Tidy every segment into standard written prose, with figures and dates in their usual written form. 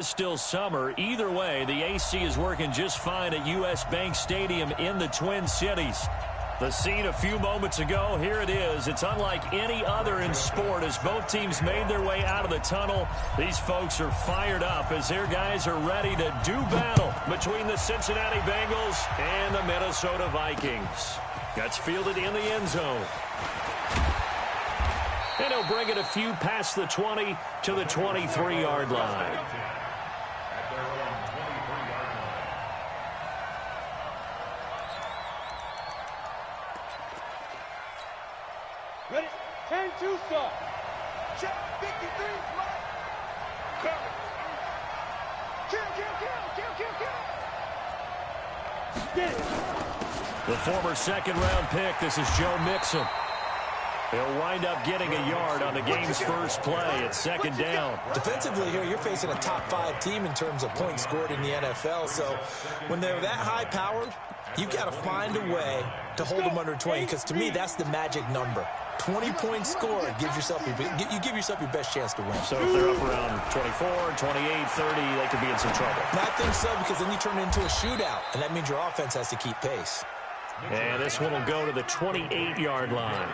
Still summer. Either way, the AC is working just fine at U.S. Bank Stadium in the Twin Cities. The scene a few moments ago, here it is. It's unlike any other in sport as both teams made their way out of the tunnel. These folks are fired up as their guys are ready to do battle between the Cincinnati Bengals and the Minnesota Vikings. That's fielded in the end zone. And he'll bring it a few past the 20 to the 23-yard line. Ready? 10-2 start. Check 53. Cover. Kill. Get it. The former second-round pick, this is Joe Mixon. He'll wind up getting a yard on the game's first play. It's second down. Defensively here, you're facing a top-5 team in terms of points scored in the NFL. So when they're that high-powered, you've got to find a way to hold them under 20, because to me, that's the magic number. 20 points scored gives yourself you give yourself your best chance to win. So if they're up around 24, 28, 30, they could be in some trouble. And I think so, because then you turn it into a shootout, and that means your offense has to keep pace. And this one will go to the 28-yard line.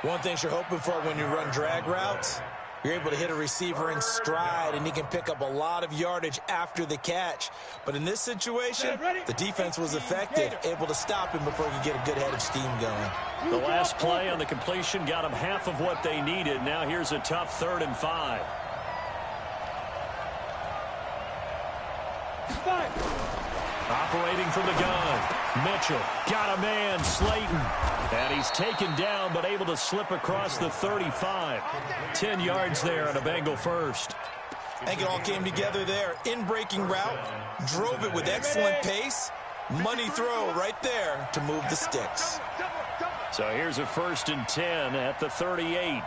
One thing you're hoping for when you run drag routes, you're able to hit a receiver in stride, and he can pick up a lot of yardage after the catch. But in this situation, the defense was effective, able to stop him before he could get a good head of steam going. The last play on the completion got them half of what they needed. Now here's a tough 3rd and 5. Operating from the gun, Mitchell got a man, Slayton. And he's taken down, but able to slip across the 35. 10 yards there on a Bengal first. I think it all came together there. In-breaking route, drove it with excellent pace. Money throw right there to move the sticks. So here's a 1st and 10 at the 38.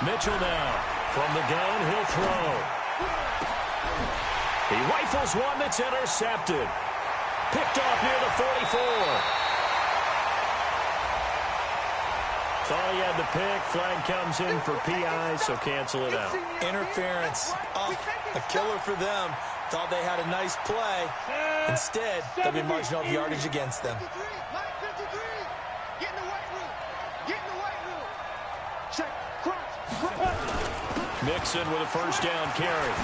Mitchell now from the gun, he'll throw. He rifles one that's intercepted. Picked off near the 44. Thought he had the pick. Flag comes in for PI, so cancel it out. Interference. Oh, a killer for them. Thought they had a nice play. Instead, there'll be marginal yardage against them. Mixon with a 1st down carry.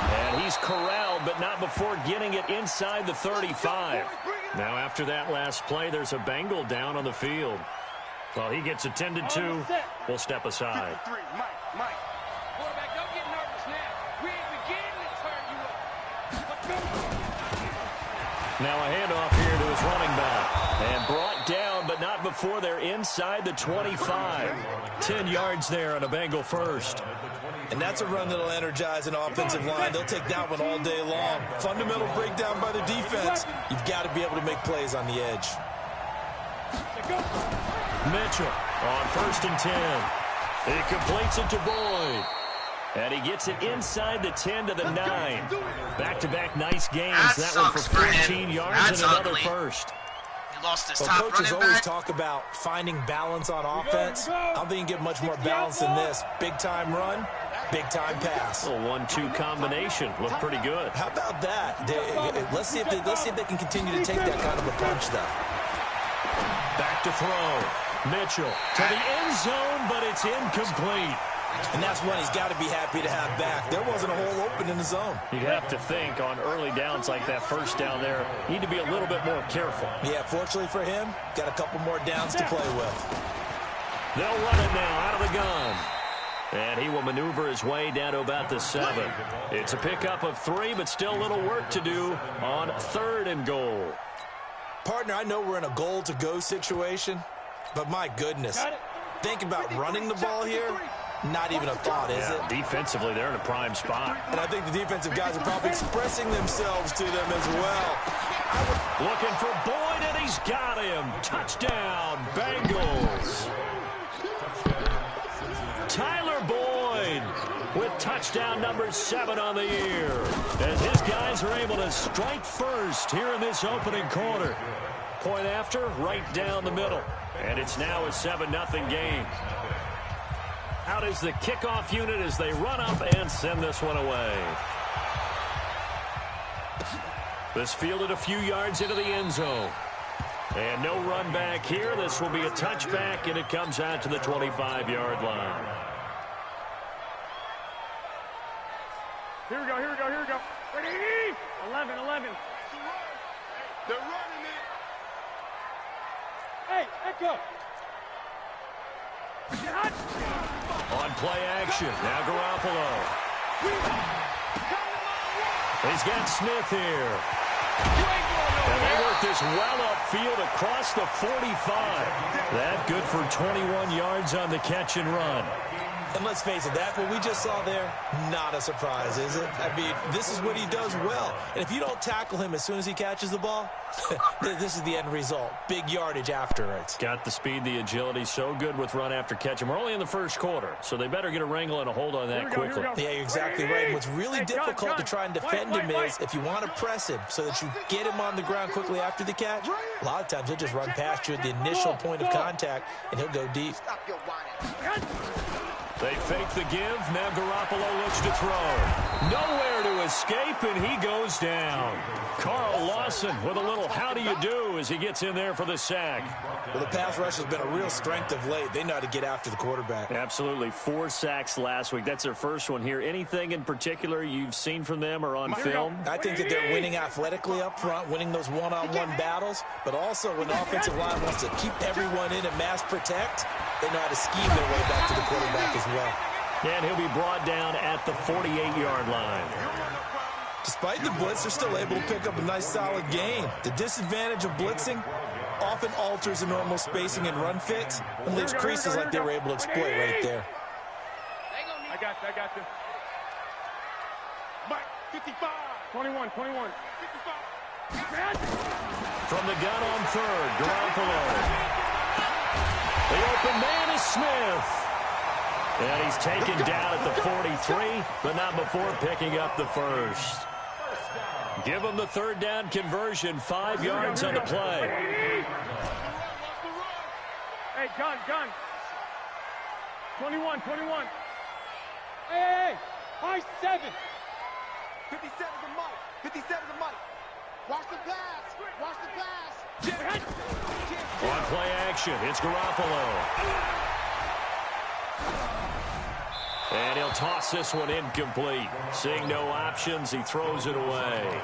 And he's corralled, but not before getting it inside the 35. Now after that last play, there's a Bengal down on the field. Well, he gets attended to. We'll step aside. Mike. Quarterback, don't get nervous now. We ain't beginning to turn you up. Now a handoff here to his running back. And brought down, but not before they're inside the 25. 10 yards there on a Bengal 1st. And that's a run that'll energize an offensive line. They'll take that one all day long. Fundamental breakdown by the defense. You've got to be able to make plays on the edge. Mitchell on 1st and 10. He completes it to Boyd. And he gets it inside the 10 to the 9. Back-to-back nice games. That one for 14 yards and another first. He lost his Well, top coaches running always back. talk about finding balance on offense. I don't think you can get much more balance than this. Big-time run, big-time pass. A 1-2 combination. Looked pretty good. How about that? Let's see if they can continue to take that kind of a punch, though. Back to throw. Mitchell to the end zone, but it's incomplete. And that's one he's got to be happy to have back. There wasn't a hole open in the zone. You'd have to think on early downs like that 1st down there, need to be a little bit more careful. Yeah, fortunately for him, got a couple more downs to play with. They'll run it now out of the gun. And he will maneuver his way down to about the 7. It's a pickup of 3, but still a little work to do on 3rd and goal. Partner, I know we're in a goal-to-go situation, but my goodness, think about running the ball here. Not even a thought, is it? Defensively, they're in a prime spot. And I think the defensive guys are probably expressing themselves to them as well. Looking for Boyd, and he's got him. Touchdown, Bengals. Tyler Boyd with touchdown number 7 on the year. As his guys are able to strike first here in this opening quarter. Point after, right down the middle. And it's now a 7-0 game. Out is the kickoff unit as they run up and send this one away. This fielded a few yards into the end zone. And no run back here. This will be a touchback, and it comes out to the 25-yard line. Here we go. Ready? 11. They're running it. Hey, Echo. On play action, now Garoppolo. He's got Smith here. And they work this well upfield across the 45. That good for 21 yards on the catch and run. And let's face it, that what we just saw there, not a surprise, is it? I mean, this is what he does well. And if you don't tackle him as soon as he catches the ball, this is the end result. Big yardage after it. Got the speed, the agility, so good with run after catch. And we're only in the first quarter, so they better get a wrangle and a hold on that quickly. Yeah, you're exactly right. What's really difficult to try and defend him is if you want to press him so that you get him on the ground quickly after the catch, a lot of times he'll just run past you at the initial point of contact, and he'll go deep. They fake the give. Now Garoppolo looks to throw. Nowhere to escape, and he goes down. Carl Lawson with a little how do you do as he gets in there for the sack. Well, the pass rush has been a real strength of late. They know how to get after the quarterback. Absolutely. 4 sacks last week. That's their first one here. Anything in particular you've seen from them or on film? I think that they're winning athletically up front, winning those one-on-one battles, but also when the offensive line wants to keep everyone in and mass protect, they know how to scheme their way back to the quarterback as well. And he'll be brought down at the 48-yard line. Despite the blitz, they're still able to pick up a nice solid gain. The disadvantage of blitzing often alters the normal spacing and run fits and leaves creases like they were able to exploit right there. I got you. Mike, 55. 21. 55. From the gun on third, Garoppolo. The open man is Smith. And he's taken down at the 43, but not before picking up the first. Give him the third down conversion, 5 yards on the play. Hey, gun. 21. Hey, high 7. 57 to Mike. 57 to Mike. Watch the pass. On play action, it's Garoppolo. And he'll toss this one incomplete. Seeing no options, he throws it away.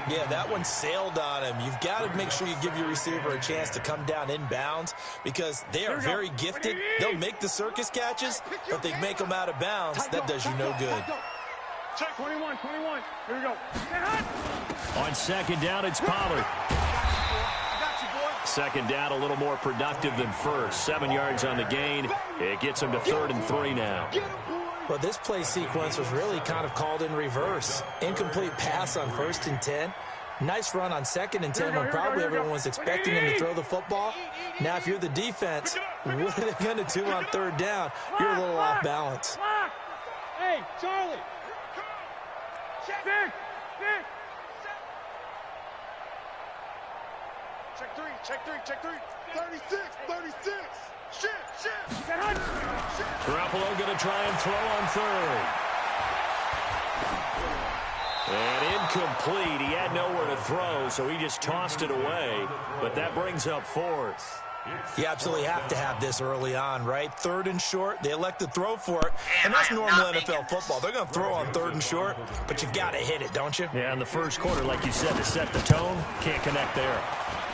Yeah, that one sailed on him. You've got to make sure you give your receiver a chance to come down inbounds because they are very gifted. They'll make the circus catches, but they make them out of bounds. That does you no good. Check 21. Here we go. On second down, it's Pollard. Second down, a little more productive than first. 7 yards on the gain. It gets him to 3rd and 3 now. Well, this play sequence was really kind of called in reverse. Incomplete pass on 1st and 10. Nice run on 2nd and 10 when probably everyone was expecting him to throw the football. Now, if you're the defense, what are they going to do on 3rd down? You're a little off balance. Hey, Charlie. Check 3. Check 3. 36. Shit. Garoppolo going to try and throw on 3rd. And incomplete. He had nowhere to throw, so he just tossed it away. But that brings up 4th. You absolutely have to have this early on, right? 3rd and short, they elect to throw for it. And that's normal NFL football. They're going to throw on 3rd and short, but you've got to hit it, don't you? Yeah, in the first quarter, like you said, to set the tone, can't connect there.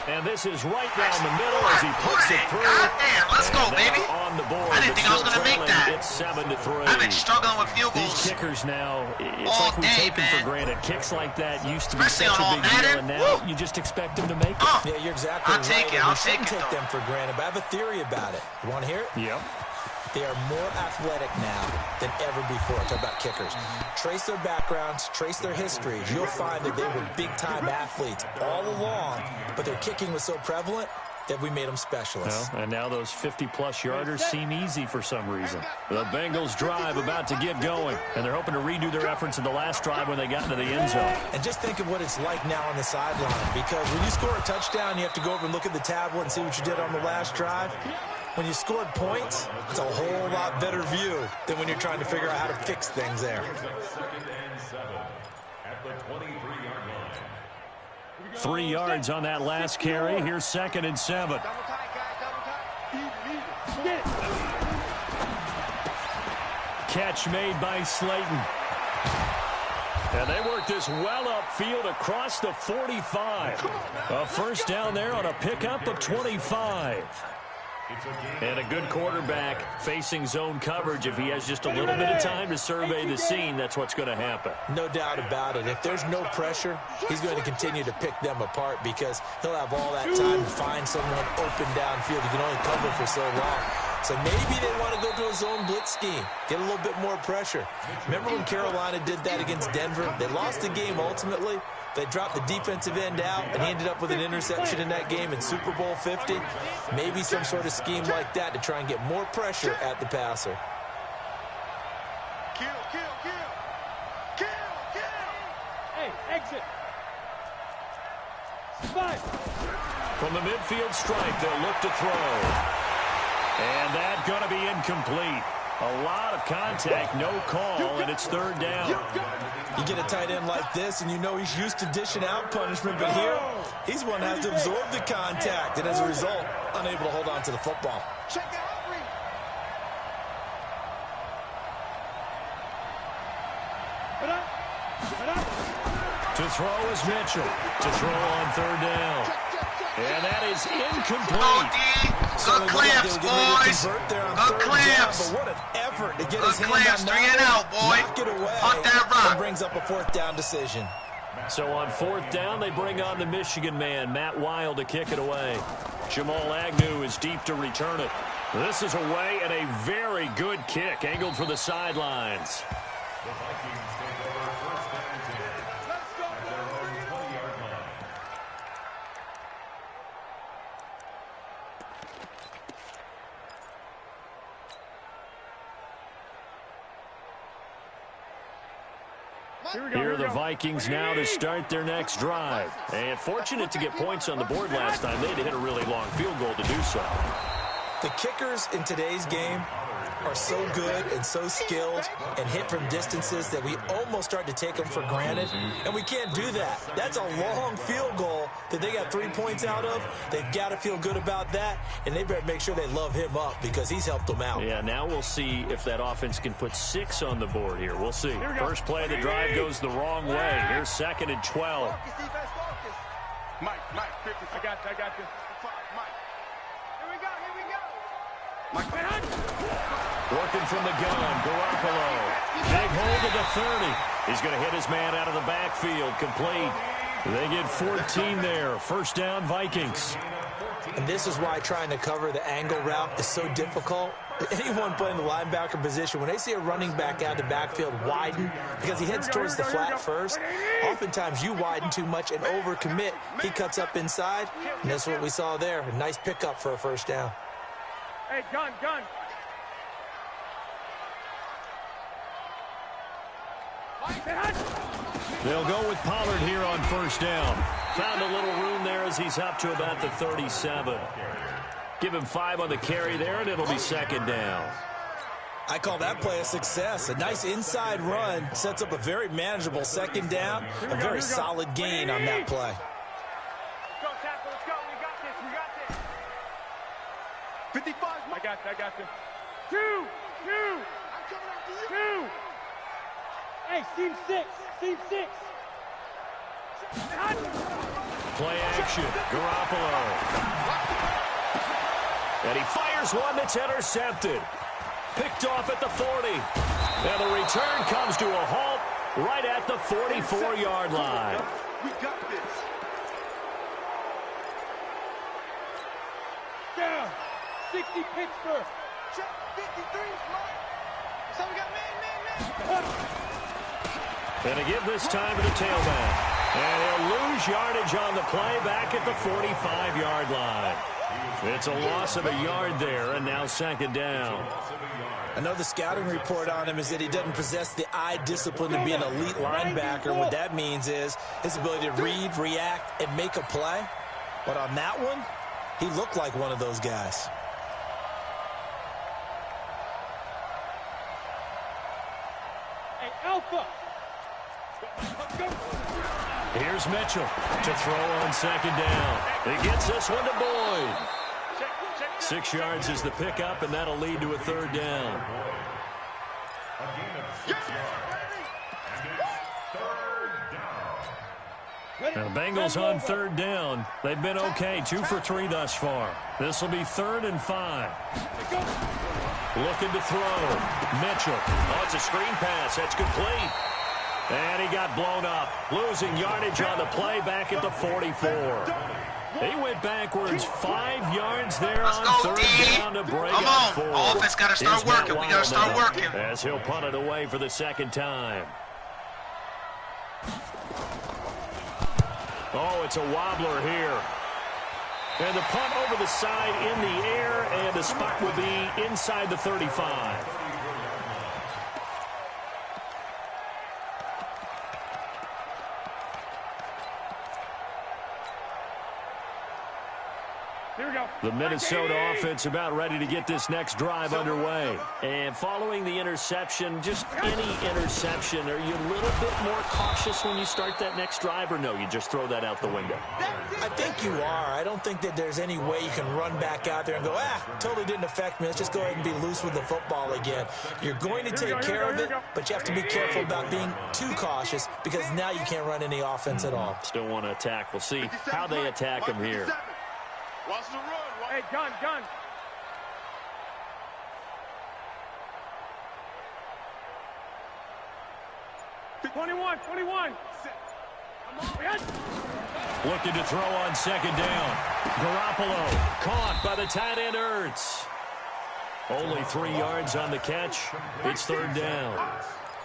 And this is right down the middle as he puts it through. Goddamn, let's go, baby. On the board. I didn't think I was going to make that. It's 7-3. I've been struggling with field goals. These kickers now, it's all like we day, take them for granted. Kicks like that used to be Especially such a on big Madden. deal, and now you just expect them to make it. Yeah, you're exactly right. I'll We take shouldn't it, take though. them for granted, but I have a theory about it. You want to hear it? Yep. They are more athletic now than ever before. Talk about kickers. Trace their backgrounds, trace their histories. You'll find that they were big-time athletes all along, but their kicking was so prevalent that we made them specialists. Well, and now those 50-plus yarders seem easy for some reason. The Bengals drive about to get going, and they're hoping to redo their efforts in the last drive when they got into the end zone. And just think of what it's like now on the sideline, because when you score a touchdown, you have to go over and look at the tablet and see what you did on the last drive. when you scored points, it's a whole lot better view than when you're trying to figure out how to fix things there. 3 yards on that last carry. Here's 2nd and 7. Double tight, guys. Double tight. Catch made by Slayton. And they work this well upfield across the 45. A first down there on a pickup of 25. And a good quarterback facing zone coverage. If he has just a little bit of time to survey the scene, that's what's going to happen. No doubt about it. If there's no pressure, he's going to continue to pick them apart because he'll have all that time to find someone open downfield. He can only cover for so long. So maybe they want to go to a zone blitz scheme, get a little bit more pressure. Remember when Carolina did that against Denver? They lost the game ultimately. They dropped the defensive end out, and he ended up with an interception in that game in Super Bowl 50. Maybe some sort of scheme like that to try and get more pressure at the passer. Kill, kill, kill. Kill, kill. Hey, exit. Spike. From the midfield stripe, they'll look to throw. And that's going to be incomplete. A lot of contact, no call, and it's 3rd down. You get a tight end like this, and you know he's used to dishing out punishment, but here, he's one that has to absorb the contact, and as a result, unable to hold on to the football. Check out Aubrey. To throw is Mitchell. To throw on 3rd down. And that is incomplete. Good clamps, boys. Good clamps. But what an effort to get Good his hand clamps. on 3 and out, boy. knock it away, Punt that rock. and brings up a 4th down decision. So on 4th down, they bring on the Michigan man, Matt Wild, to kick it away. Jamal Agnew is deep to return it. This is away and a very good kick, angled for the sidelines. Here are the Vikings now to start their next drive. And fortunate to get points on the board last time. They had to hit a really long field goal to do so. The kickers in today's game are so good and so skilled and hit from distances that we almost start to take them for granted, and we can't do that. That's a long field goal that they got 3 points out of. They've got to feel good about that, and they better make sure they love him up because he's helped them out. Yeah, now we'll see if that offense can put 6 on the board here. We'll see. First play of the drive goes the wrong way. Here's 2nd and 12. Mike, 50. I got you. Mike. Here we go. Working from the gun, Garoppolo. Big hold of the 30. He's going to hit his man out of the backfield, complete. They get 14 there. First down, Vikings. And this is why trying to cover the angle route is so difficult. Anyone playing the linebacker position, when they see a running back out of the backfield widen, because he heads towards the flat first, oftentimes you widen too much and overcommit. He cuts up inside, and that's what we saw there. A nice pickup for a first down. Hey, gun. They'll go with Pollard here on first down. Found a little room there as he's up to about the 37. Give him 5 on the carry there, and it'll be 2nd down. I call that play a success. A nice inside run sets up a very manageable 2nd down. A very solid gain on that play. Go, tackle, let's go. We got this. 55. I got you. 2. I'm coming after you. 2. Hey, seam 6. Play action, Garoppolo. And he fires one that's intercepted. Picked off at the 40. And the return comes to a halt right at the 44-yard line. We got this. Down. 60 Pittsburgh. Check 53, Mike. So we got man. And to give this time to the tailback. And he'll lose yardage on the play back at the 45-yard line. It's a loss of a yard there, and now 2nd down. I know the scouting report on him is that he doesn't possess the eye discipline to be an elite linebacker. What that means is his ability to read, react, and make a play. But on that one, he looked like one of those guys. Here's Mitchell to throw on second down. He gets this one to Boyd. 6 yards is the pickup, and that'll lead to a third down. Now the Bengals on third down. They've been okay, 2 for 3 thus far. This will be 3rd and 5. Looking to throw. Mitchell. Oh, it's a screen pass. That's complete. And he got blown up. Losing yardage on the play back at the 44. He went backwards 5 yards there on third down to break up 4. Offense got to start working. We got to start working. As he'll punt it away for the second time. Oh, it's a wobbler here. And the punt over the side in the air, and the spot will be inside the 35. The Minnesota offense about ready to get this next drive underway. And following the interception, just any interception, are you a little bit more cautious when you start that next drive, or no, you just throw that out the window? I think you are. I don't think that there's any way you can run back out there and go, totally didn't affect me. Let's just go ahead and be loose with the football again. You're going to take care of it, but you have to be careful about being too cautious because now you can't run any offense at all. Still want to attack. We'll see how they attack him here. Watch the run. Hey, gun. 21. Looking to throw on second down. Garoppolo caught by the tight end Ertz. Only 3 yards on the catch. It's third down.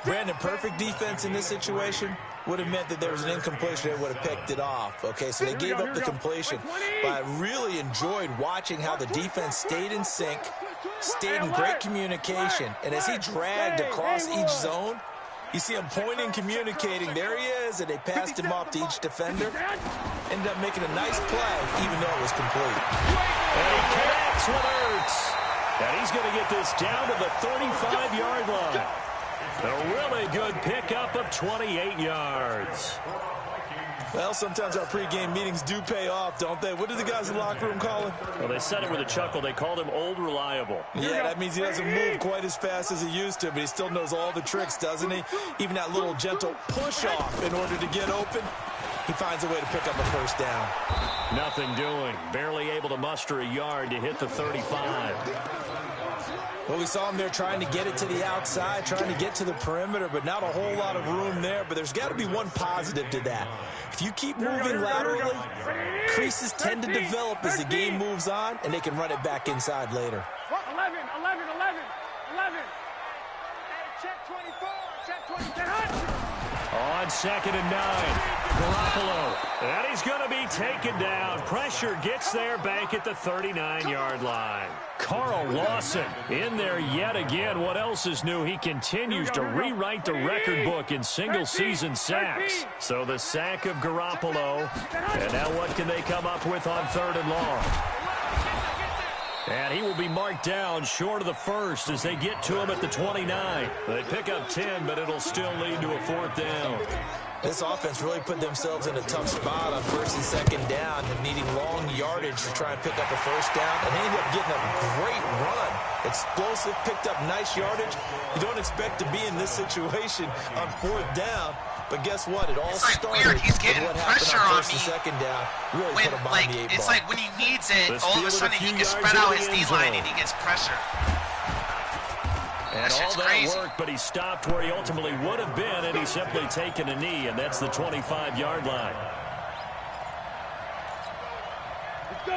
Brandon, perfect defense in this situation would have meant that there was an incompletion that would have picked it off. Okay, so they gave up the completion. But I really enjoyed watching how the defense stayed in sync, stayed in great communication. And as he dragged across each zone, you see him pointing, communicating. There he is, and they passed him off to each defender. Ended up making a nice play, even though it was complete. And he connects with Ertz. And he's going to get this down to the 35-yard line. A really good pickup of 28 yards. Well, sometimes our pregame meetings do pay off, don't they? What did the guys in the locker room call him? Well, they said it with a chuckle. They called him Old Reliable. Yeah, that means he doesn't move quite as fast as he used to, but he still knows all the tricks, doesn't he? Even that little gentle push-off in order to get open, he finds a way to pick up a first down. Nothing doing. Barely able to muster a yard to hit the 35. Well, we saw him there trying to get it to the outside, trying to get to the perimeter, but not a whole lot of room there. But there's got to be one positive to that. If you keep moving laterally, creases tend to develop as the game moves on, and they can run it back inside later. 11. Hey, check 24. Check 24. On 2nd and 9, Garoppolo. And he's going to be taken down. Pressure gets there back at the 39-yard line. Carl Lawson in there yet again. What else is new? He continues to rewrite the record book in single-season sacks. So the sack of Garoppolo. And now what can they come up with on 3rd and long? And he will be marked down short of the first as they get to him at the 29. They pick up 10, but it'll still lead to a 4th down. This offense really put themselves in a tough spot on 1st and 2nd down and needing long yardage to try and pick up a first down. And they ended up getting a great run. Explosive, picked up nice yardage. You don't expect to be in this situation on 4th down. But guess what? It all started weird. He's getting with what pressure happened on 1st on and 2nd down. Really when, put him behind the 8 ball. It's like when he needs it, all of a sudden he can spread out his D-line and he gets pressure. And all that worked, but he stopped where he ultimately would have been, and he's simply taken a knee, and that's the 25-yard line.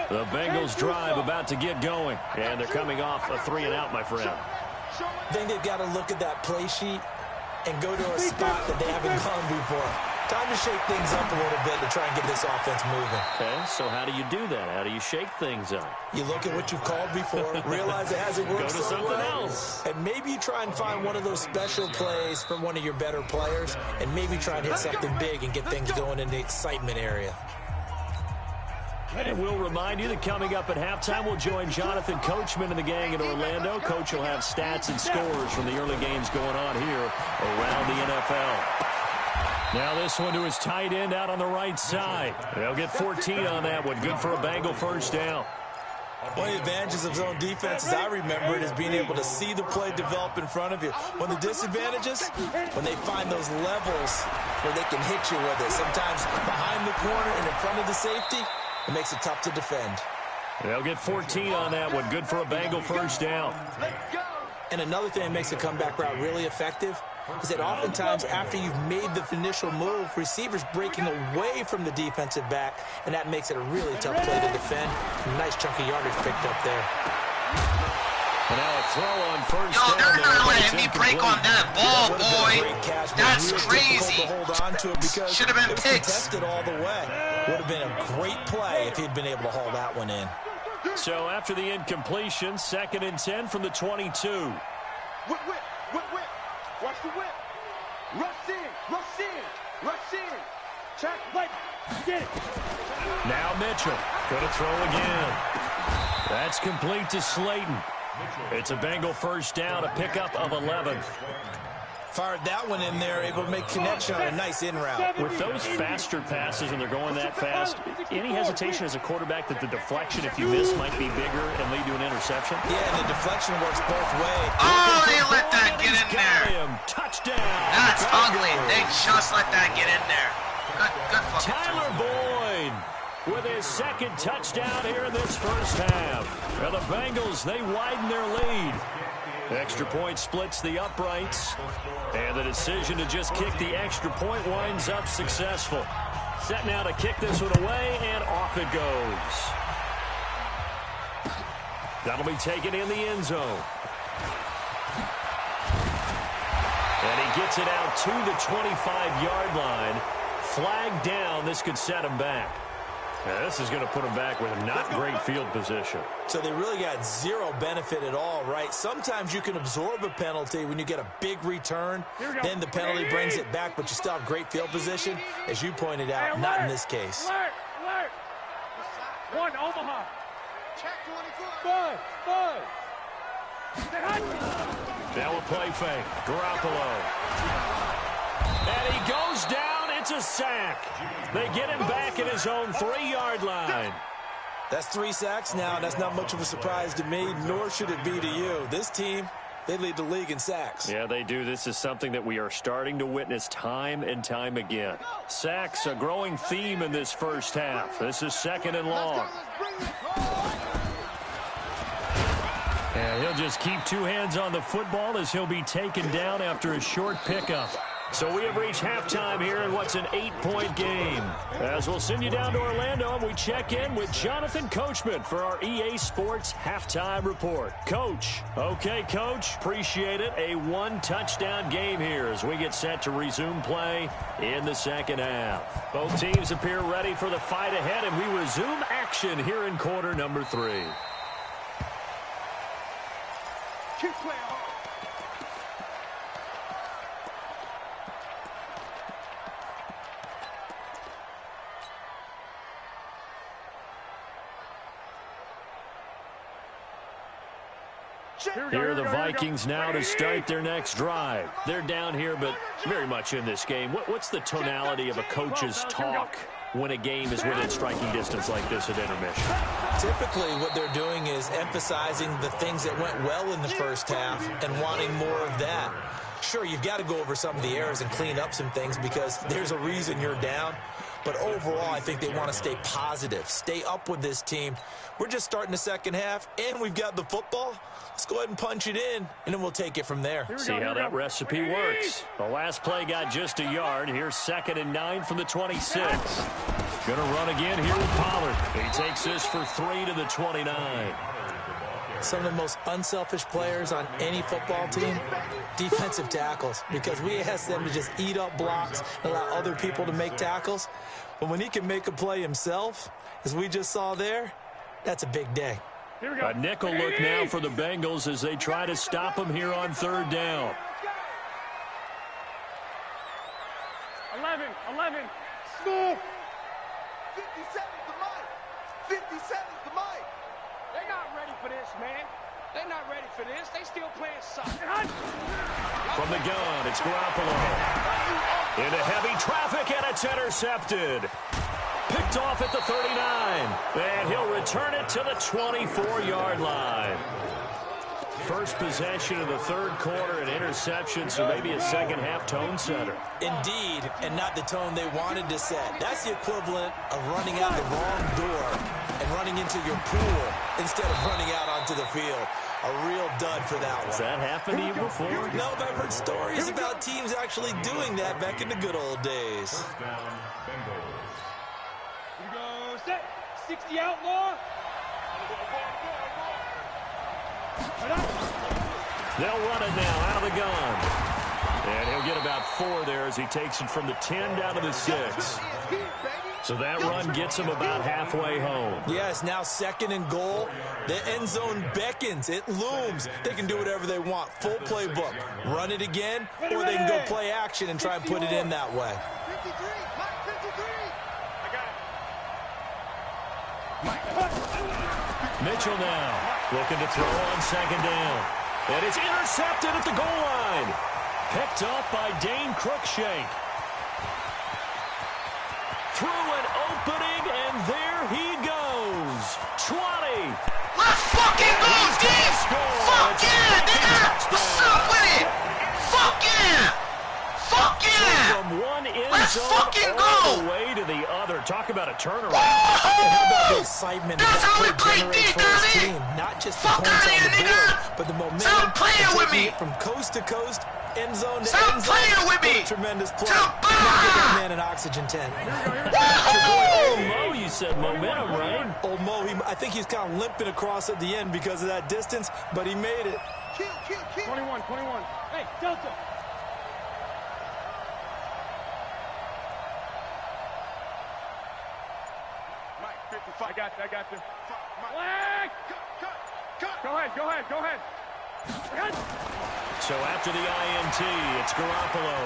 The Bengals drive about to get going, and they're coming off a 3-and-out, my friend. I think they've got to look at that play sheet and go to a spot that they haven't gone before. Time to shake things up a little bit to try and get this offense moving. Okay, so how do you do that? How do you shake things up? You look at what you've called before, realize it hasn't worked Go to so something well, else. and maybe you try and find one of those special plays from one of your better players, and maybe try and hit something big and get things going in the excitement area. And we'll remind you that coming up at halftime, we'll join Jonathan Coachman and the gang in Orlando. Coach will have stats and scores from the early games going on here around the NFL. Now this one to his tight end out on the right side. They'll get 14 on that one. Good for a Bengal first down. One of the advantages of zone defense, as I remember it, is being able to see the play develop in front of you. One of the disadvantages, when they find those levels where they can hit you with it. Sometimes behind the corner and in front of the safety, it makes it tough to defend. They'll get 14 on that one. Good for a Bengal first down. And another thing that makes the comeback route really effective is that oftentimes after you've made the initial move, receivers breaking away from the defensive back, and that makes it a really tough play to defend. A nice chunk of yardage picked up there. And now a throw on first Yo, down. they're not letting me break on that ball, boy. That's crazy. Should have been picked. Contested all the way. Would have been a great play if he'd been able to haul that one in. So after the incompletion, 2nd and 10 from the 22. Whip. Watch the whip. Rush in. Check, wait. Get it. Now Mitchell. Gonna throw again. That's complete to Slayton. It's a Bengal first down, a pickup of 11. Fired that one in there, able to make connection on a nice in route. With those faster passes and they're going that fast, any hesitation as a quarterback that the deflection, if you miss, might be bigger and lead to an interception? Yeah, and the deflection works both ways. Oh, they let that get in there. Touchdown. That's ugly. They just let that get in there. Good fucking Tyler Boyd with his 2nd touchdown here in this first half. Well, the Bengals, they widen their lead. Extra point splits the uprights. And the decision to just kick the extra point winds up successful. Set now to kick this one away, and off it goes. That'll be taken in the end zone. And he gets it out to the 25-yard line. Flag down. This could set him back. Now, this is going to put him back with a not great field position. So they really got zero benefit at all, right? Sometimes you can absorb a penalty when you get a big return. Then the penalty brings it back, but you still have great field position. As you pointed out, not in this case. Alert. One, Omaha. Check 24. Five. Now a play fake. Garoppolo. And he goes down. It's a sack. They get him back at his own 3-yard line. That's 3 sacks now. That's not much of a surprise to me, nor should it be to you. This team, they lead the league in sacks. Yeah, they do. This is something that we are starting to witness time and time again. Sacks, a growing theme in this first half. This is 2nd and long. And he'll just keep 2 hands on the football as he'll be taken down after a short pickup. So we have reached halftime here in what's an 8-point game. As we'll send you down to Orlando, and we check in with Jonathan Coachman for our EA Sports Halftime Report. Coach. Okay, Coach. Appreciate it. A 1-touchdown game here as we get set to resume play in the second half. Both teams appear ready for the fight ahead, and we resume action here in quarter number 3. Keep playing hard. Here are the Vikings now to start their next drive. They're down here, but very much in this game. What's the tonality of a coach's talk when a game is within striking distance like this at intermission? Typically, what they're doing is emphasizing the things that went well in the first half and wanting more of that. Sure, you've got to go over some of the errors and clean up some things because there's a reason you're down. But overall, I think they want to stay positive, stay up with this team. We're just starting the second half, and we've got the football. Let's go ahead and punch it in, and then we'll take it from there. See how that recipe works. The last play got just a yard. Here's 2nd and 9 from the 26. Going to run again here with Pollard. He takes this for 3 to the 29. Some of the most unselfish players on any football team, defensive tackles, because we ask them to just eat up blocks and allow other people to make tackles. But when he can make a play himself, as we just saw there, that's a big day. A nickel look now for the Bengals as they try to stop him here on 3rd down. 11. Smooth. 57 to Mike. 57's the mic. They're not ready for this, man. They're not ready for this. They still playing soccer. From the gun, it's Garoppolo. Into heavy traffic, and it's intercepted. Picked off at the 39. And he'll return it to the 24-yard line. First possession of the third quarter, an interception, so maybe a second-half tone setter. Indeed, and not the tone they wanted to set. That's the equivalent of running out the wrong door and running into your pool instead of running out onto the field. A real dud for that one. Has that happened to you before? No, but I've heard stories about teams actually doing that back in the good old days. Here we go, set. 60 outlaw. They'll run it now out of the gun. And he'll get about 4 there as he takes it from the 10 down to the 6. So that run gets him about halfway home. Yes, now 2nd and goal. The end zone beckons. It looms. They can do whatever they want. Full playbook. Run it again, or they can go play action and try and put it in that way. 53, Mike 53. I got it. Mitchell now looking to throw on 2nd down. And it's intercepted at the goal line. Picked up by Dane Cruikshank. Through an opening, and there he goes. 20. Let's fucking go, Steve! Fuck yeah, nigga! What's up with it? Fuck yeah! Fuck yeah! From one end Let's zone fucking all go! the way to the other. Talk about a turnaround. How about the excitement That's that how we play play generates D, for his Dirty! team? Not just the Fuck points outta on here, the board, nigga! but the momentum. Stop playing and with taking me! it from coast to coast, end zone to Stop end zone. playing with me! What a tremendous play. Stop- Now get that man an oxygen tent. Old Mo, you said momentum, right? Old Mo, I think he's kind of limping across at the end because of that distance, but he made it. Kill. 21. Hey, Delta. Mike 55. I got you. Flag! Cut. Go ahead. So after the INT, it's Garoppolo.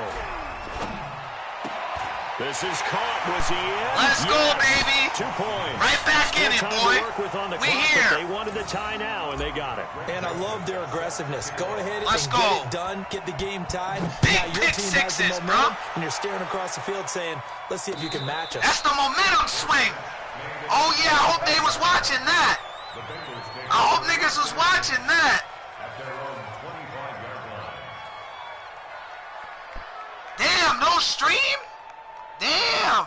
This is caught. Was he in? Let's go, baby! 2 points. Right back in it, Time boy! to work with on the We clock, here! but they wanted the tie now, and they got it. And I love their aggressiveness. Go ahead Let's and go. get it done. Get the game tied. Big Now your pick team has the sixes, momentum, bro. and you're staring across the field saying, let's see if you can match us. That's the momentum swing! Oh yeah, I hope they was watching that! I hope niggas was watching that! Damn, no stream? Damn!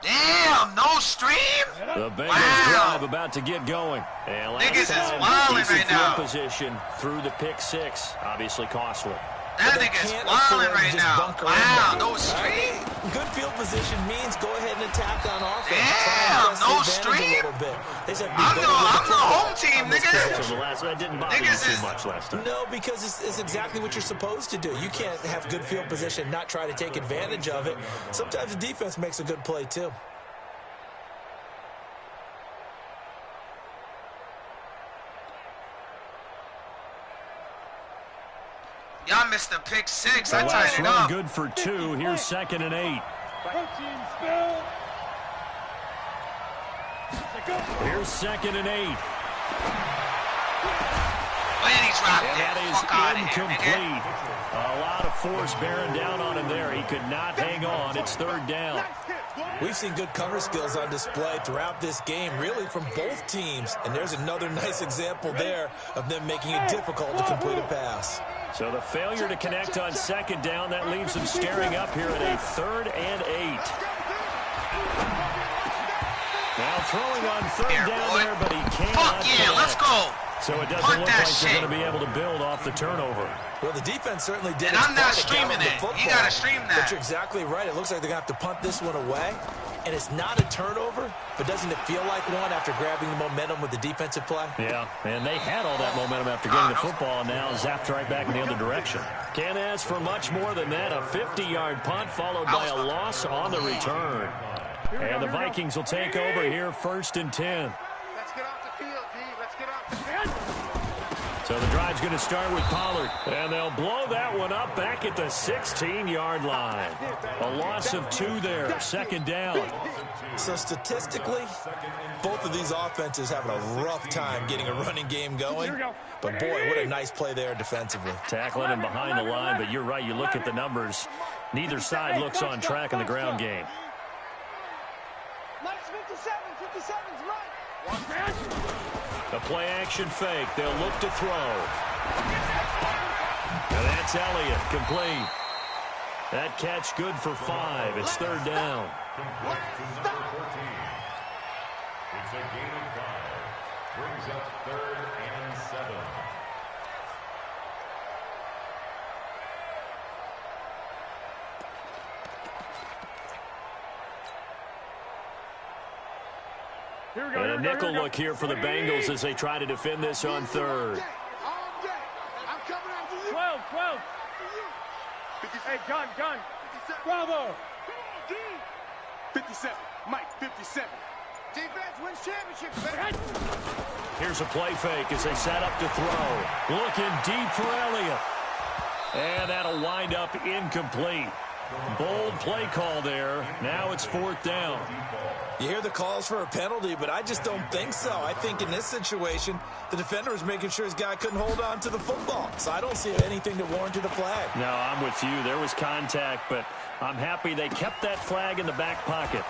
Damn, no stream? The Bengals Wow. drive about to get going. And last Niggas is time, wildin' decent right field now. position through the pick 6. Obviously costly. That They nigga's can't wildin' afford to right just now. bunker in Wow, there. no stream? Good field position means go ahead and attack on offense. Damn, Try and press no the advantage stream? a little bit. They said be I'm better the with home football team, on this nigga. possession. So the last that didn't bother you Niggas too is- much last time. No, because it's exactly what you're supposed to do. You can't have good field position, not try to take advantage of it. Sometimes the defense makes a good play, too. Y'all missed the pick 6. The I tied last it run up. good for 2. Here's 2nd and 8. Protein spill. Here's 2nd and 8. And he dropped And it. that is Fuck out of here, nigga. incomplete. A lot of force bearing down on him there. He could not hang on. It's 3rd down. We've seen good cover skills on display throughout this game, really from both teams. And there's another nice example there of them making it difficult to complete a pass. So the failure to connect on 2nd down, that leaves them staring up here at a 3rd and 8. Now throwing on 3rd Here, down boy. there, but he can't. Fuck yeah, let's go. So it doesn't Punt look that like they're shit. going to be able to build off the turnover. Well, the defense certainly did And its I'm not part to streaming gallop the it. football. You gotta stream that. But you're exactly right. It looks like they're going to have to punt this one away. And it's not a turnover, but doesn't it feel like one after grabbing the momentum with the defensive play? Yeah, and they had all that momentum after getting the football, and now zapped right back in the other direction. Can't ask for much more than that. A 50-yard punt followed by a loss on the return. And the Vikings will take over here 1st and 10. Let's get off the field, D. Let's get off the field. So So the drive's going to start with Pollard. And they'll blow that one up back at the 16-yard line. A loss of 2 there, 2nd down. So statistically, both of these offenses having a rough time getting a running game going. But, boy, what a nice play there defensively. Tackling him behind the line, but you're right. You look at the numbers. Neither side looks on track in the ground game. Minus 57, 57's right. The play-action fake. They'll look to throw. And that's Elliott, complete. That catch good for 5. It's 3rd down. It's a gain of 5. Brings up 3rd and 7. And a nickel look here for the Bengals as they try to defend this on 3rd. 12. Hey, gun. Bravo. 57. Mike, 57. Defense wins championship. Here's a play fake as they set up to throw. Looking deep for Elliott. And that'll wind up incomplete. Bold play call there. Now it's 4th down. You hear the calls for a penalty, but I just don't think so. I think in this situation, the defender was making sure his guy couldn't hold on to the football. So I don't see anything that warranted a flag. No, I'm with you. There was contact, but I'm happy they kept that flag in the back pocket.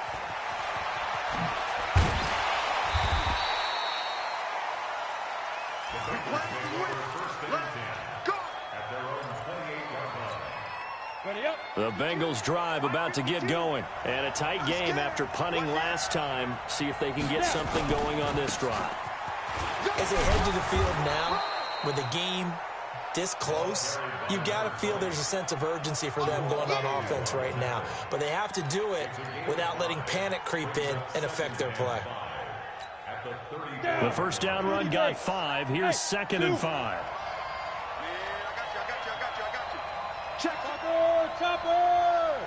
The Bengals drive about to get going. And a tight game after punting last time. See if they can get something going on this drive. As they head to the field now, with the game this close, you've got to feel there's a sense of urgency for them going on offense right now. But they have to do it without letting panic creep in and affect their play. The first down run got 5. Here's 2nd and 5. Check. Topper.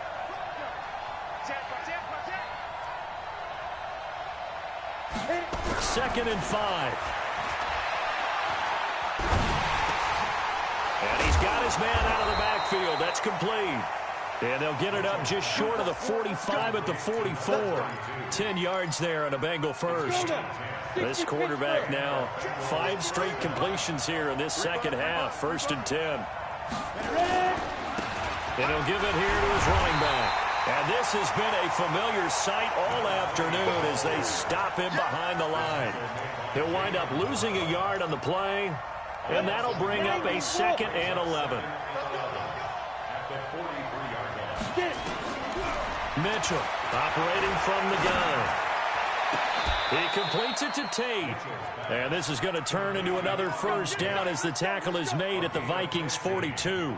2nd and 5. And he's got his man out of the backfield. That's complete. And they'll get it up just short of the 45 at the 44. 10 yards there on a Bengal first. This quarterback now 5 straight completions here in this second half. 1st and 10. And he'll give it here to his running back. And this has been a familiar sight all afternoon as they stop him behind the line. He'll wind up losing a yard on the play, and that'll bring up a 2nd and 11. Mitchell operating from the gun. He completes it to Tate. And this is going to turn into another 1st down as the tackle is made at the Vikings 42.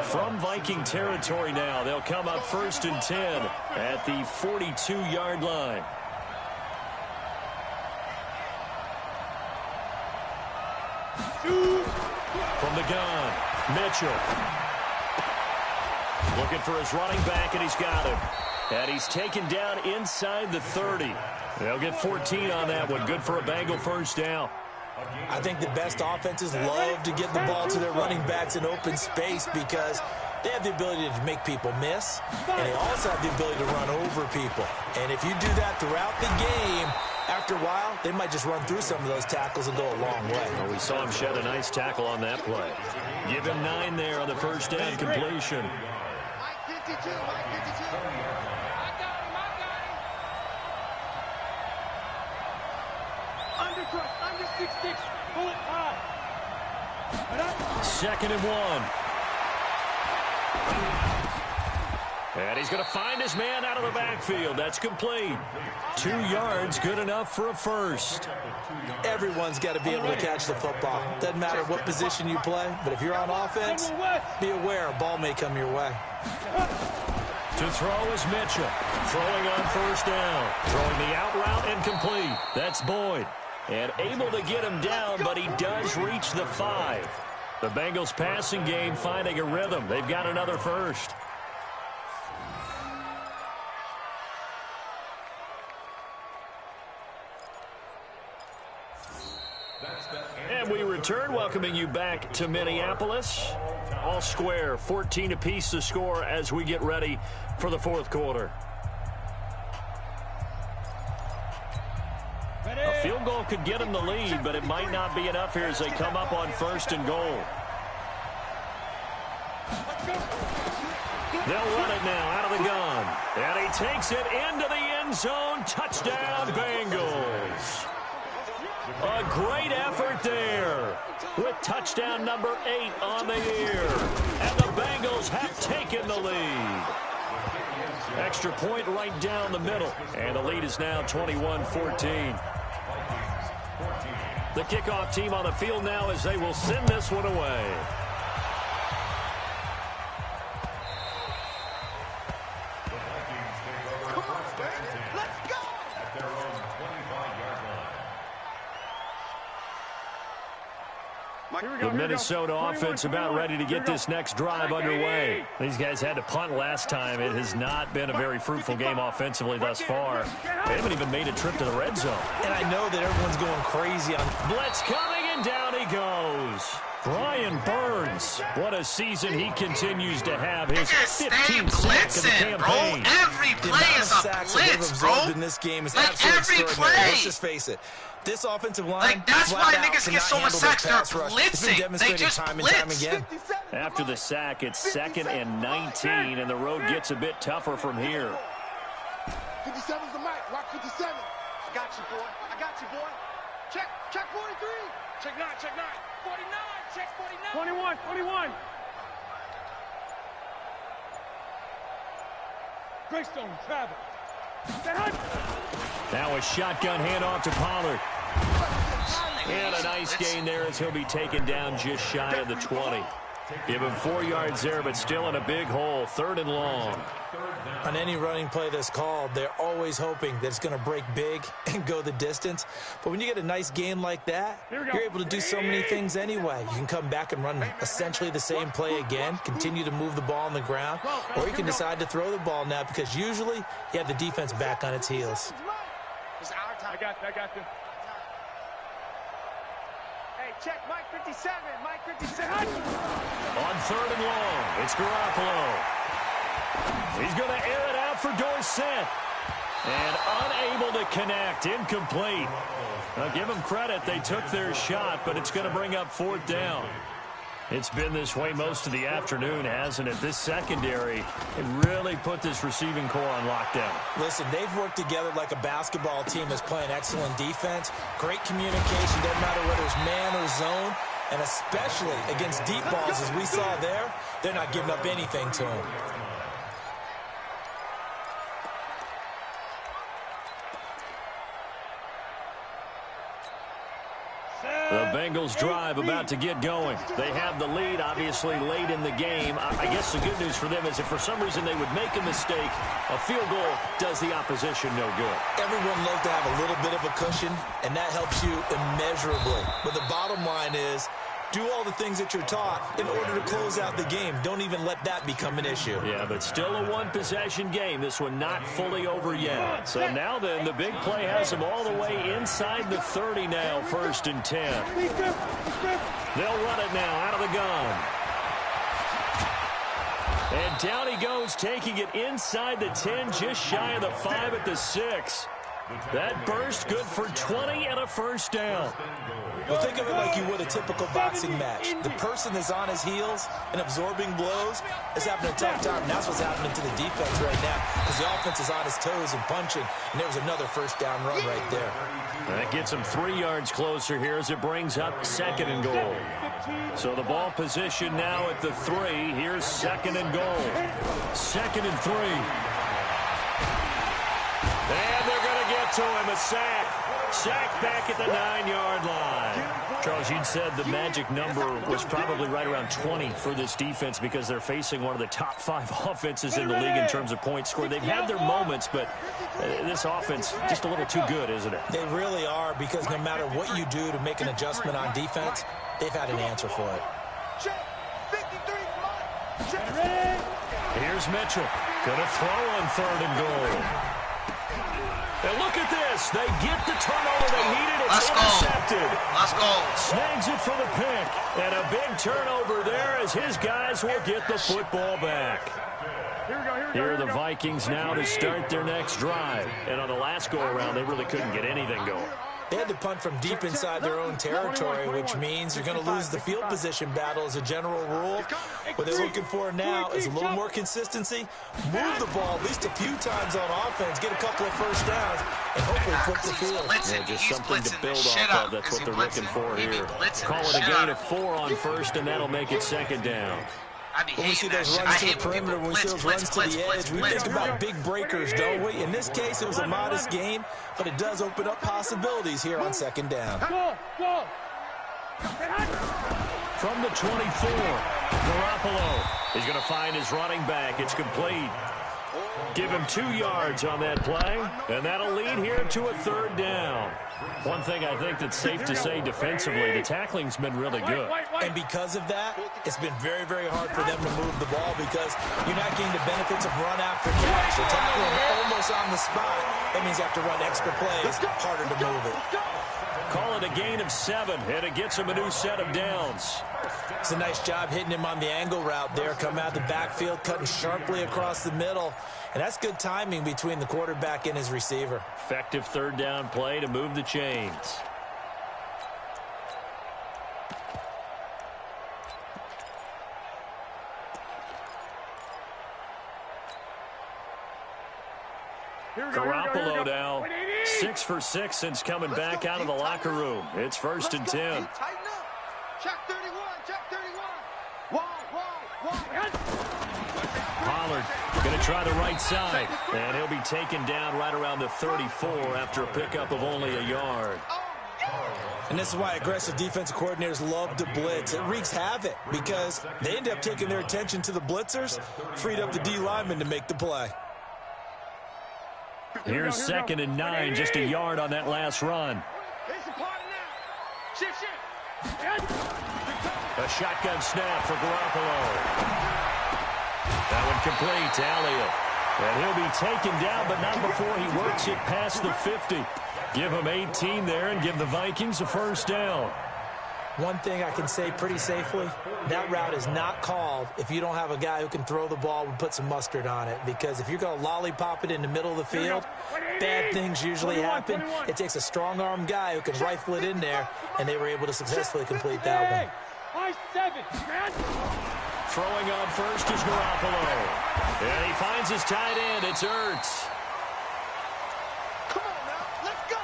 From Viking territory now, they'll come up 1st and 10 at the 42-yard line. From the gun, Mitchell. Looking for his running back, and he's got him. And he's taken down inside the 30. They'll get 14 on that one. Good for a Bengal 1st down. I think the best offenses love to get the ball to their running backs in open space because they have the ability to make people miss, and they also have the ability to run over people. And if you do that throughout the game, after a while, they might just run through some of those tackles and go a long way. Well, we saw him shed a nice tackle on that play. Give him 9 there on the 1st down completion. Mike 52, Mike 52. I got him. Undercrush, under 6'6", pull it high. 2nd and 1. And he's going to find his man out of the backfield. That's complete. 2 yards, good enough for a 1st. Everyone's got to be able to catch the football. Doesn't matter what position you play, but if you're on offense, be aware a ball may come your way. To throw is Mitchell. Throwing on 1st down. Throwing the out route and complete. That's Boyd. And able to get him down, but he does reach the 5. The Bengals passing game finding a rhythm. They've got another 1st. And we return return, welcoming you back to Minneapolis. All square, 14 apiece to score as we get ready for the fourth quarter. A field goal could get them the lead, but it might not be enough here as they come up on 1st and goal. They'll run it now out of the gun. And he takes it into the end zone. Touchdown, Bengals. A great effort there with touchdown number 8 on the year. And the Bengals have taken the lead. Extra point right down the middle. And the lead is now 21-14. The kickoff team on the field now as they will send this one away. The Minnesota offense about ready to get this next drive underway. These guys had to punt last time. It has not been a very fruitful game offensively thus far. They haven't even made a trip to the red zone. And I know that everyone's going crazy on blitz coming, and down he goes. Brian Burns, what a season he continues to have. His 15th sack of the campaign. Bro. Every play is a blitz, bro. In this game is like absolutely every play. Let's just face it. This offensive line, like that's why niggas get so much sacks. They're blitzing. They just blitz. After the sack, it's 2nd and 19, and the road gets a bit tougher from here. 57's the mic. Rock 57. I got you, boy. I got you, boy. Check 43. Check 9. 49. Check 49. 21. Greystone, Travis. Now a shotgun handoff to Pollard. And a nice gain there as he'll be taken down just shy of the 20. Give him 4 yards there, but still in a big hole. 3rd and long. On any running play that's called, they're always hoping that it's going to break big and go the distance. But when you get a nice game like that, you're able to do so many things anyway. You can come back and run essentially the same play again, continue to move the ball on the ground, or you can decide to throw the ball now because usually you have the defense back on its heels. It's our time. I got you. Hey, check Mike 57. Mike 57. On 3rd and long, it's Garoppolo. He's going to air it out for Dorsett. And unable to connect. Incomplete. Now, give them credit. They took their shot, but it's going to bring up 4th down. It's been this way most of the afternoon, hasn't it? This secondary, it really put this receiving core on lockdown. Listen, they've worked together like a basketball team that's playing excellent defense. Great communication, doesn't matter whether it's man or zone. And especially against deep balls, as we saw there, they're not giving up anything to them. The Bengals drive about to get going. They have the lead, obviously, late in the game. I guess the good news for them is if for some reason they would make a mistake, a field goal does the opposition no good. Everyone loves to have a little bit of a cushion, and that helps you immeasurably. But the bottom line is, do all the things that you're taught in order to close out the game. Don't even let that become an issue. Yeah, but still a one-possession game. This one not fully over yet. So now then, the big play has them all the way inside the 30 now, 1st and 10. They'll run it now out of the gun. And down he goes, taking it inside the 10, just shy of the 5 at the 6. That burst good for 20 and a 1st down. Well, think of it like you would a typical boxing match. The person that's on his heels and absorbing blows is having a tough time. And that's what's happening to the defense right now because the offense is on his toes and punching. And there was another 1st down run right there. That gets him 3 yards closer here as it brings up 2nd and goal. So the ball position now at the 3. Here's 2nd and goal. 2nd and 3. And they're going to get to him, a sack. Sack back at the 9-yard line. Charles, you'd said the magic number was probably right around 20 for this defense because they're facing one of the top 5 offenses in the league in terms of points scored. They've had their moments, but this offense just a little too good, isn't it? They really are because no matter what you do to make an adjustment on defense, they've had an answer for it. Here's Mitchell. Going to throw on 3rd and goal. And look at this. They get the turnover they needed. It's intercepted. Let's go. Snags it for the pick. And a big turnover there as his guys will get the football back. Here are the Vikings now to start their next drive. And on the last go-around, they really couldn't get anything going. They had to punt from deep inside their own territory, which means you're going to lose the field position battle as a general rule. What they're looking for now is a little more consistency, move the ball at least a few times on offense, get a couple of first downs, and hopefully flip the field. Yeah, just something to build off of. That's what they're looking for here. Call it a gain of 4 on first, and that'll make it second down. When we see those runs to the perimeter, when we see those runs to the edge, we think about big breakers, don't we? In this case, it was a modest gain, but it does open up possibilities here on second down. From the 24, Garoppolo is going to find his running back. It's complete. Give him 2 yards on that play, and that'll lead here to a third down. One thing I think that's safe to say defensively, the tackling's been really good. And because of that, it's been very, very hard for them to move the ball because you're not getting the benefits of run after catch. You're tackling almost on the spot. That means you have to run extra plays, harder to move it. Call it a gain of 7, and it gets him a new set of downs. It's a nice job hitting him on the angle route there. Come out the backfield, cutting sharply across the middle. And that's good timing between the quarterback and his receiver. Effective third down play to move the chains. Garoppolo now 6 for 6 since coming back out of the locker room. It's 1st and 10. Check 31, check 31. Pollard going to try the right side, and he'll be taken down right around the 34 after a pickup of only a yard. And this is why aggressive defensive coordinators love to blitz. It wreaks havoc because they end up taking their attention to the blitzers, freed up the D lineman to make the play. Here's 2nd and 9, just a yard on that last run. A shotgun snap for Garoppolo. That one complete to Elliott. And he'll be taken down, but not before he works it past the 50. Give him 18 there and give the Vikings a first down. One thing I can say pretty safely, that route is not called if you don't have a guy who can throw the ball and put some mustard on it. Because if you're going to lollipop it in the middle of the field, bad things usually happen. It takes a strong-arm guy who can rifle it in there, and they were able to successfully complete that one. Throwing on first is Garoppolo. And he finds his tight end. It's Ertz. Come on now, let's go.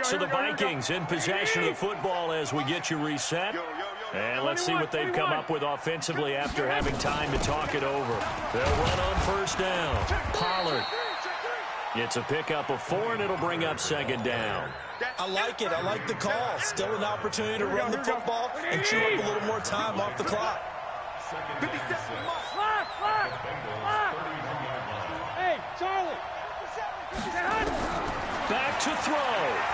So the Vikings in possession of the football as we get you reset. And let's see what they've come up with offensively after having time to talk it over. They'll run on first down. Pollard. It's a pickup of 4, and it'll bring up second down. I like it. I like the call. Still an opportunity to run the football and chew up a little more time off the clock. Hey, Charlie. Back to throw.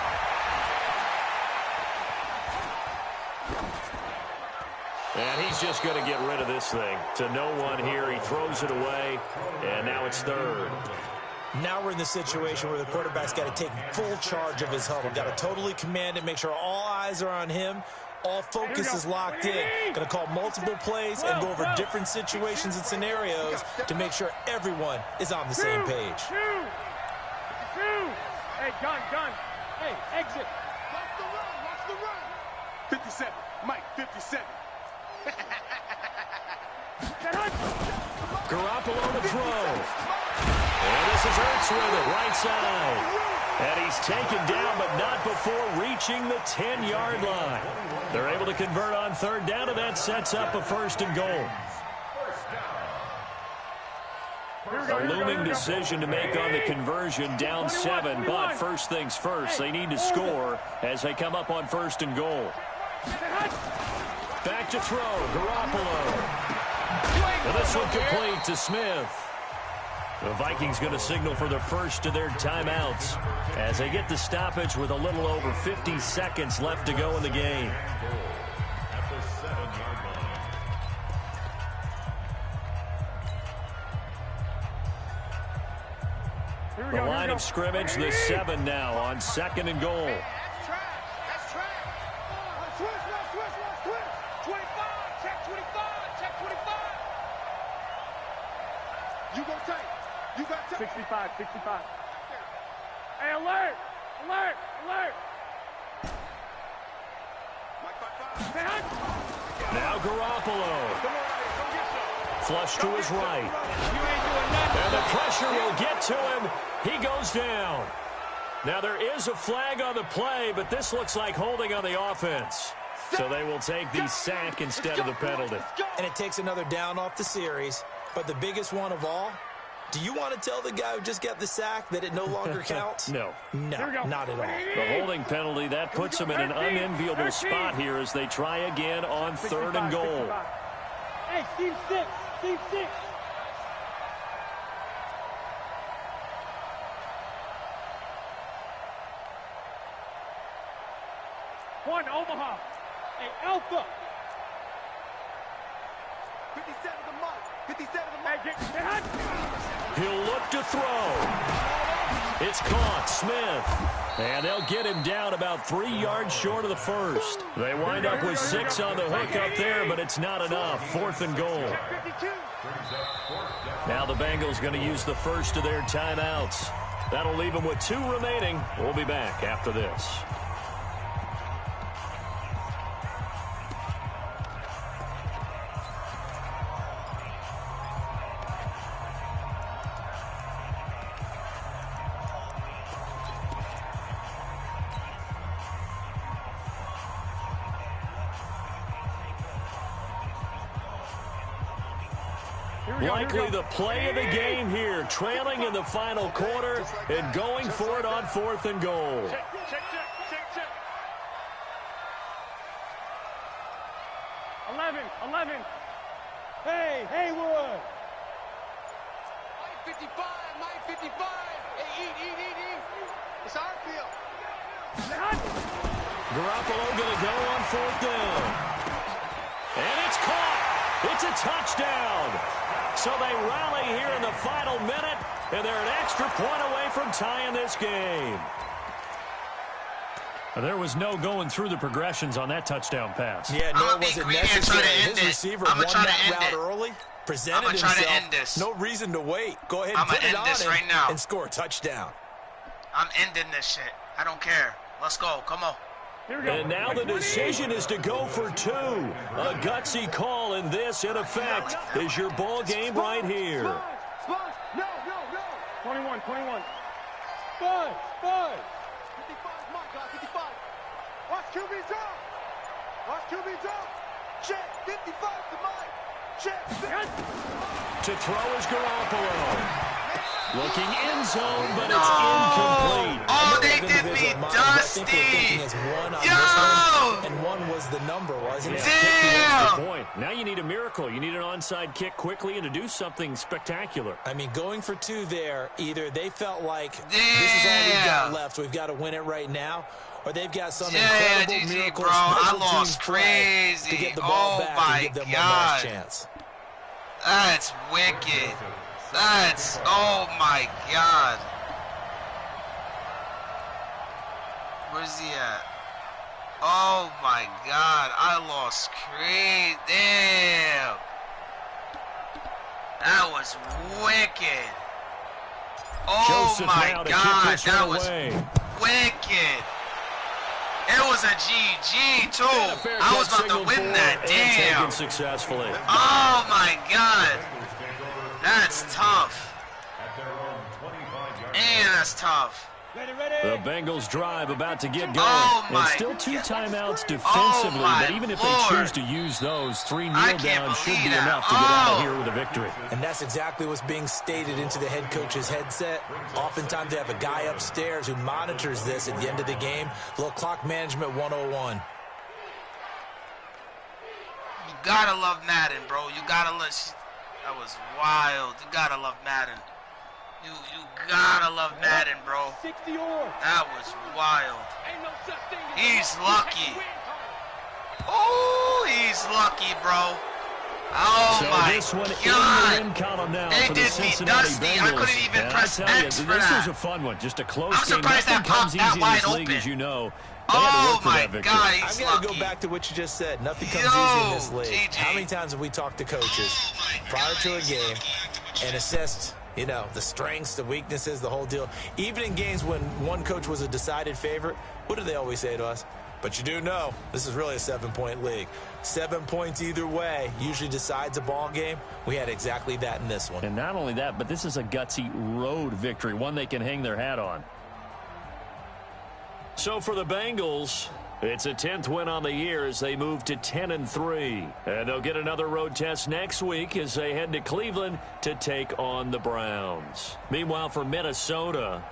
And he's just going to get rid of this thing. To no one here. He throws it away, and now it's 3rd. Now we're in the situation where the quarterback's got to take full charge of his huddle. Got to totally command it, make sure all eyes are on him. All focus is locked in. Going to call multiple plays and go over different situations and scenarios to make sure everyone is on the same page. Hey, gun. Hey, exit. Watch the run. 57. Mike, 57. Garoppolo to throw. And this is Ertz with it, right side. And he's taken down, but not before reaching the 10-yard line. They're able to convert on 3rd down, and that sets up a 1st and goal. A looming decision to make on the conversion, down 7, but first things first, they need to score as they come up on 1st and goal. Back to throw, Garoppolo. And this one complete to Smith. The Vikings going to signal for the first of their timeouts as they get the stoppage with a little over 50 seconds left to go in the game. At the 7-yard line. line of scrimmage, the 7 now on 2nd and goal. That's trash. That's trash. Switch. 25. Check 25. Check 25. You go tight. You got tight. 65. Hey, alert. Now Garoppolo. Flush to his right. And the pressure will get to him. He goes down. Now there is a flag on the play, but this looks like holding on the offense. So they will take the sack instead of the penalty. And it takes another down off the series. But the biggest one of all, do you want to tell the guy who just got the sack that it no longer counts? No, not at all. The holding penalty, that puts them in an unenviable spot here as they try again on 3rd and goal. Hey, Steve 6. One, Omaha. Hey, Alpha. 57 the mark. 57 the mark. Hey, He'll look to throw. It's caught, Smith. And they'll get him down about 3 yards short of the first. They wind up with 6 on the hook up there, but it's not enough. 4th and goal. Now the Bengals going to use the first of their timeouts. That'll leave them with 2 remaining. We'll be back after this. Likely the play of the game here, trailing in the final quarter and going for it on 4th and goal. Check. 11. Hey, Haywood. My 55. Hey, eat. It's our field. Garoppolo going to go on 4th down. And it's caught. It's a touchdown. So they rally here in the final minute, and they're an extra point away from tying this game. There was no going through the progressions on that touchdown pass. Yeah, no, it wasn't necessary. His receiver won that route early, presented himself. to end this. No reason to wait. Go ahead and put it on him right now. And score a touchdown. I'm ending this shit. I don't care. Let's go. Come on. And now the decision is to go for 2. A gutsy call, and this, in effect, is your ball game right here. No. 21. 5. 55 my God. 55. Watch QB drop. Check. 55 to mine. Check. To throw is Garoppolo. Looking end zone, but it's incomplete. Oh, they did me dusty. Yo! And 1 was the number, wasn't it? Damn! Good point. Now you need a miracle. You need an onside kick quickly and to do something spectacular. I mean, going for 2 there, either they felt like this is all we've got left, we've got to win it right now, or they've got some incredible miracle special teams play to get the ball back and give them one last chance. That's wicked. Oh my God. Where's he at? Oh my God, I lost crazy. Damn. That was wicked. Oh Joseph my God, that was wicked. It was a GG too. I was about to win that. Damn. Successfully. Oh my God. That's tough. And that's tough. The Bengals drive about to get going. Oh and still 2 timeouts defensively, but even if they choose to use those, 3 kneel downs should be enough to get out of here with a victory. And that's exactly what's being stated into the head coach's headset. Oftentimes they have a guy upstairs who monitors this at the end of the game. A little clock management 101. You gotta love Madden, bro. You gotta love. That was wild. You gotta love Madden. You gotta love Madden, bro. That was wild. He's lucky. Oh, he's lucky, bro. Oh so my this one God. in the win column now They for the did me Cincinnati dusty. Bengals. I couldn't even And press I tell you, X for this that. was a fun one. Just a close I'm game. surprised Nothing that comes popped that easy in this wide league, open. as you know. They had to Oh work for my that victory. God, he's I'm going to lucky. go back to what you just said. Nothing comes Yo, easy in this league. GG. How many times have we talked to coaches prior to a game and assessed, you know, the strengths, the weaknesses, the whole deal? Even in games when one coach was a decided favorite, what do they always say to us? But you do know this is really a 7-point league. 7 points either way usually decides a ball game. We had exactly that in this one. And not only that, but this is a gutsy road victory, one they can hang their hat on. So for the Bengals, it's a 10th win on the year as they move to 10-3. And they'll get another road test next week as they head to Cleveland to take on the Browns. Meanwhile, for Minnesota,